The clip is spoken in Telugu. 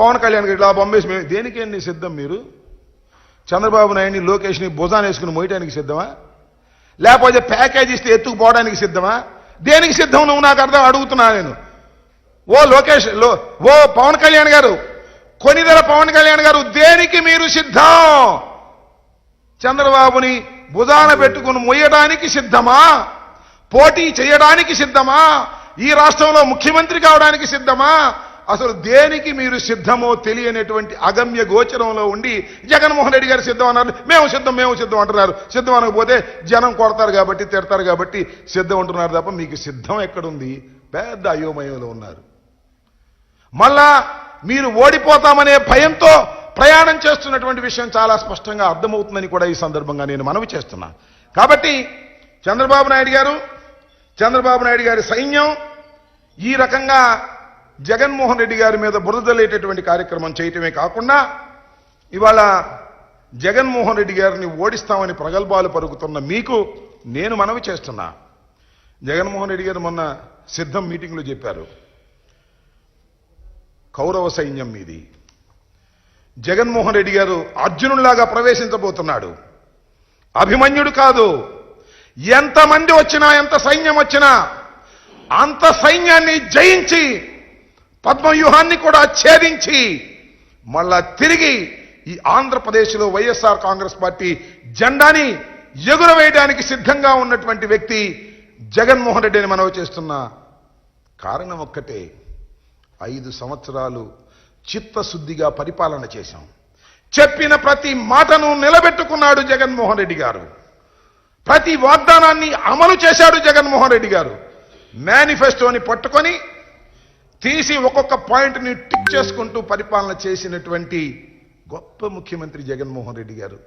పవన్ కళ్యాణ్ గారు ఇలా బొమ్మేసి దేనికేంటి సిద్ధం మీరు? చంద్రబాబు నాయుడిని లోకేష్ని భుజాన్ని వేసుకుని మోయటానికి సిద్ధమా? లేకపోతే ప్యాకేజ్ ఇస్తే ఎత్తుకుపోవడానికి సిద్ధమా? దేనికి సిద్ధం నువ్వు నాకు అర్థం అడుగుతున్నా నేను. ఓ లోకేష్ ఓ పవన్ కళ్యాణ్ గారు, కొనిదెల పవన్ కళ్యాణ్ గారు, దేనికి మీరు సిద్ధం? చంద్రబాబుని భుజాన పెట్టుకుని మొయ్యడానికి సిద్ధమా? పోటీ చేయడానికి సిద్ధమా? ఈ రాష్ట్రంలో ముఖ్యమంత్రి కావడానికి సిద్ధమా? అసలు దేనికి మీరు సిద్ధమో తెలియనటువంటి అగమ్య గోచరంలో ఉండి జగన్మోహన్ రెడ్డి గారు సిద్ధం అన్నారు. మేము సిద్ధం అంటున్నారు. సిద్ధం అనకపోతే జనం కొడతారు కాబట్టి, తిడతారు కాబట్టి సిద్ధం అంటున్నారు తప్ప మీకు సిద్ధం ఎక్కడుంది? పెద్ద అయోమయంలో ఉన్నారు. మళ్ళా మీరు ఓడిపోతామనే భయంతో ప్రయాణం చేస్తున్నటువంటి విషయం చాలా స్పష్టంగా అర్థమవుతుందని కూడా ఈ సందర్భంగా నేను మనవి చేస్తున్నా. కాబట్టి చంద్రబాబు నాయుడు గారి సైన్యం ఈ రకంగా జగన్మోహన్ రెడ్డి గారి మీద బురదలేటటువంటి కార్యక్రమం చేయటమే కాకుండా ఇవాళ జగన్మోహన్ రెడ్డి గారిని ఓడిస్తామని ప్రగల్భాలు పలుకుతున్న మీకు నేను మనవి చేస్తున్నా. జగన్మోహన్ రెడ్డి గారు మొన్న సిద్ధం మీటింగ్లో చెప్పారు, కౌరవ సైన్యం మీది. జగన్మోహన్ రెడ్డి గారు అర్జునుడిలాగా ప్రవేశించబోతున్నాడు. అభిమన్యుడు కాదు. ఎంతమంది వచ్చినా, ఎంత సైన్యం వచ్చినా అంత సైన్యాన్ని జయించి పద్మవ్యూహాన్ని కూడా ఛేదించి మళ్ళా తిరిగి ఈ ఆంధ్రప్రదేశ్లో వైఎస్ఆర్ కాంగ్రెస్ పార్టీ జెండాని ఎగురవేయడానికి సిద్ధంగా ఉన్నటువంటి వ్యక్తి జగన్మోహన్ రెడ్డిని మనవి చేస్తున్న కారణం ఒక్కటే, 5 సంవత్సరాలు చిత్తశుద్ధిగా పరిపాలన చేశాం. చెప్పిన ప్రతి మాటను నిలబెట్టుకున్నాడు జగన్మోహన్ రెడ్డి గారు. ప్రతి వాగ్దానాన్ని అమలు చేశాడు జగన్మోహన్ రెడ్డి గారు. మేనిఫెస్టోని పట్టుకొని తీసి ఒక్కొక్క పాయింట్ని టిక్ చేసుకుంటూ పరిపాలన చేసినటువంటి గొప్ప ముఖ్యమంత్రి జగన్మోహన్ రెడ్డి గారు.